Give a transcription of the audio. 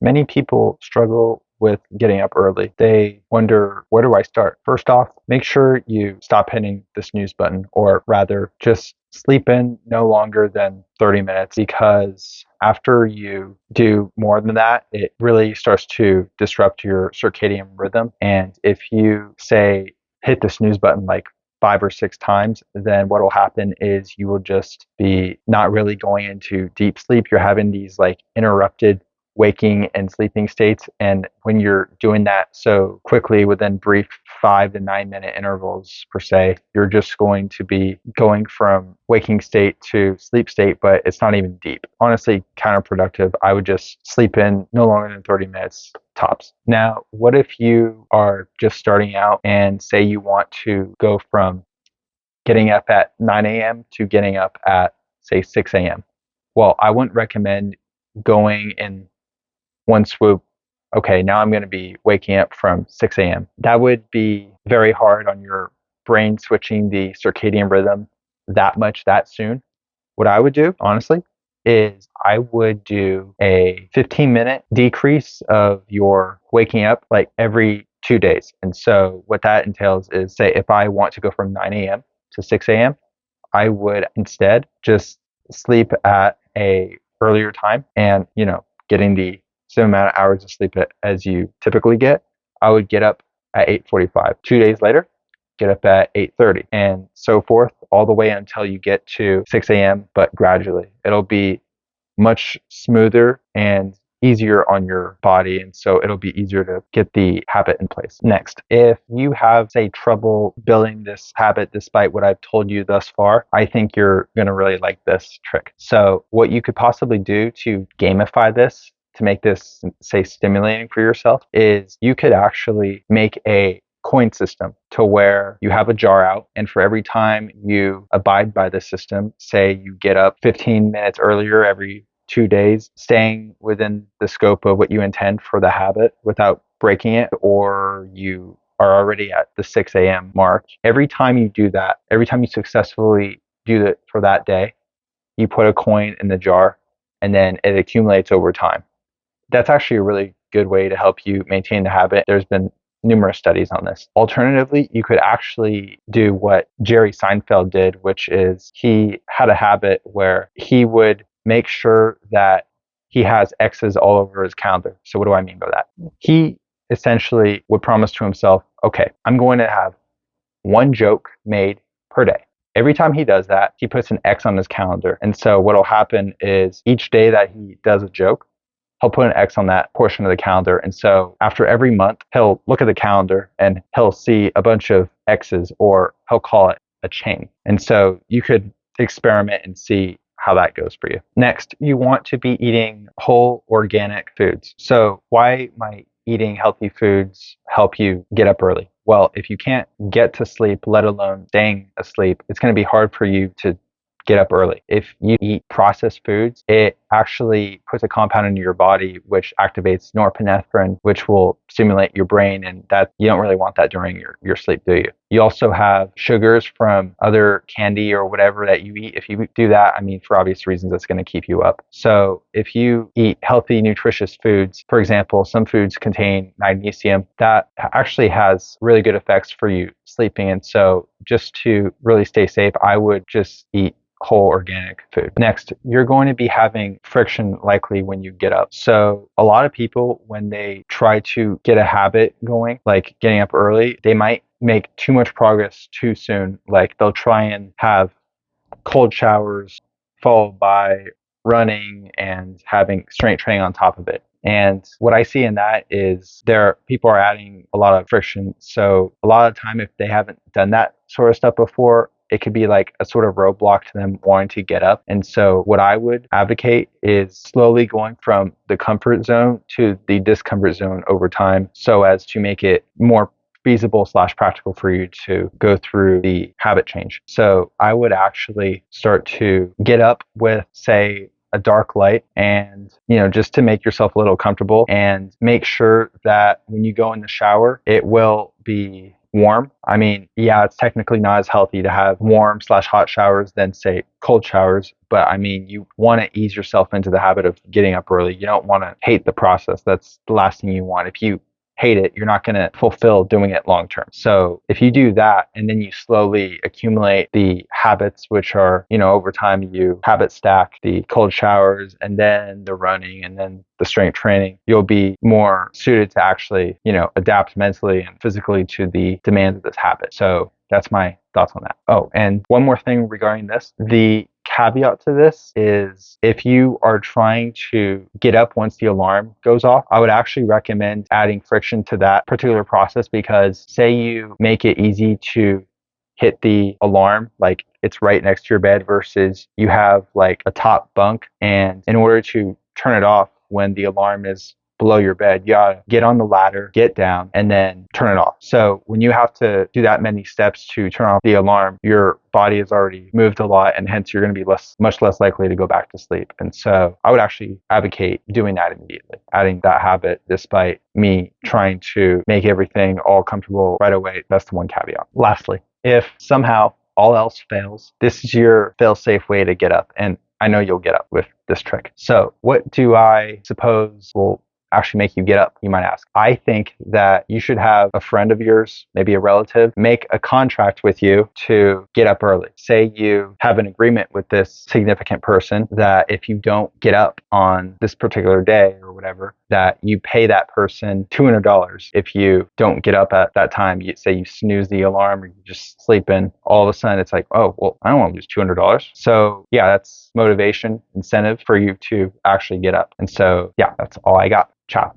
Many people struggle with getting up early. They wonder, where do I start? First off, make sure you stop hitting the snooze button, or rather, just sleep in no longer than 30 minutes, because after you do more than that, it really starts to disrupt your circadian rhythm. And if you say hit the snooze button like 5 or 6 times, then what will happen is you will just be not really going into deep sleep. You're having these like interrupted waking and sleeping states. And when you're doing that so quickly within brief 5 to 9 minute intervals per se, you're just going to be going from waking state to sleep state, but it's not even deep. Honestly, counterproductive. I would just sleep in no longer than 30 minutes tops. Now, what if you are just starting out and say you want to go from getting up at 9 a.m. to getting up at, say, 6 a.m.? Well, I wouldn't recommend going in one swoop. Okay, now I'm going to be waking up from 6 a.m. That would be very hard on your brain switching the circadian rhythm that much that soon. What I would do, honestly, is I would do a 15-minute decrease of your waking up like every 2 days. And so what that entails is, say, if I want to go from 9 a.m. to 6 a.m., I would instead just sleep at a earlier time, and, getting the same amount of hours of sleep as you typically get. I would get up at 8:45. 2 days later, get up at 8:30, and so forth, all the way until you get to 6 a.m., but gradually. It'll be much smoother and easier on your body, and so it'll be easier to get the habit in place. Next, if you have, say, trouble building this habit despite what I've told you thus far, I think you're going to really like this trick. So what you could possibly do to gamify this, to make this, say, stimulating for yourself, is you could actually make a coin system to where you have a jar out, and for every time you abide by the system, say you get up 15 minutes earlier every 2 days, staying within the scope of what you intend for the habit without breaking it, or you are already at the 6 a.m. mark. Every time you do that, every time you successfully do it for that day, you put a coin in the jar, and then it accumulates over time. That's actually a really good way to help you maintain the habit. There's been numerous studies on this. Alternatively, you could actually do what Jerry Seinfeld did, which is he had a habit where he would make sure that he has X's all over his calendar. So what do I mean by that? He essentially would promise to himself, okay, I'm going to have one joke made per day. Every time he does that, he puts an X on his calendar. And so what'll happen is each day that he does a joke, he'll put an X on that portion of the calendar. And so after every month, he'll look at the calendar and he'll see a bunch of X's, or he'll call it a chain. And so you could experiment and see how that goes for you. Next, you want to be eating whole organic foods. So why might eating healthy foods help you get up early? Well, if you can't get to sleep, let alone staying asleep, it's going to be hard for you to get up early. If you eat processed foods, it actually puts a compound into your body which activates norepinephrine, which will stimulate your brain, and that you don't really want that during your sleep, do you? You also have sugars from other candy or whatever that you eat. If you do that, I mean, for obvious reasons, it's going to keep you up. So if you eat healthy, nutritious foods, for example, some foods contain magnesium, that actually has really good effects for you sleeping. And so just to really stay safe, I would just eat whole organic food. Next, you're going to be having friction likely when you get up. So a lot of people, when they try to get a habit going, like getting up early, they might make too much progress too soon. Like they'll try and have cold showers followed by running and having strength training on top of it. And what I see in that is people are adding a lot of friction. So a lot of the time, if they haven't done that sort of stuff before, it could be like a sort of roadblock to them wanting to get up. And so what I would advocate is slowly going from the comfort zone to the discomfort zone over time, so as to make it more feasible / practical for you to go through the habit change. So I would actually start to get up with, say, a dark light, and just to make yourself a little comfortable, and make sure that when you go in the shower, it will be warm. I mean, yeah, it's technically not as healthy to have warm slash hot showers than say cold showers, but I mean, you want to ease yourself into the habit of getting up early. You don't want to hate the process. That's the last thing you want. If you hate it, you're not going to fulfill doing it long term. So if you do that and then you slowly accumulate the habits, which are, over time you habit stack the cold showers and then the running and then the strength training, you'll be more suited to actually, adapt mentally and physically to the demands of this habit. So that's my thoughts on that. Oh, and one more thing regarding this. The caveat to this is if you are trying to get up once the alarm goes off, I would actually recommend adding friction to that particular process, because say you make it easy to hit the alarm, like it's right next to your bed versus you have like a top bunk, and in order to turn it off when the alarm is below your bed, you gotta get on the ladder, get down, and then turn it off. So when you have to do that many steps to turn off the alarm, your body has already moved a lot, and hence you're going to be much less likely to go back to sleep. And so I would actually advocate doing that immediately, adding that habit, despite me trying to make everything all comfortable right away. That's the one caveat. Lastly, if somehow all else fails, this is your fail-safe way to get up. And I know you'll get up with this trick. So what do I suppose will actually make you get up, you might ask? I think that you should have a friend of yours, maybe a relative, make a contract with you to get up early. Say you have an agreement with this significant person that if you don't get up on this particular day or whatever, that you pay that person $200 if you don't get up at that time. You say you snooze the alarm or you just sleep in, all of a sudden it's like, oh, well, I don't want to lose $200. So yeah, that's motivation, incentive for you to actually get up. And so yeah, that's all I got. Ciao.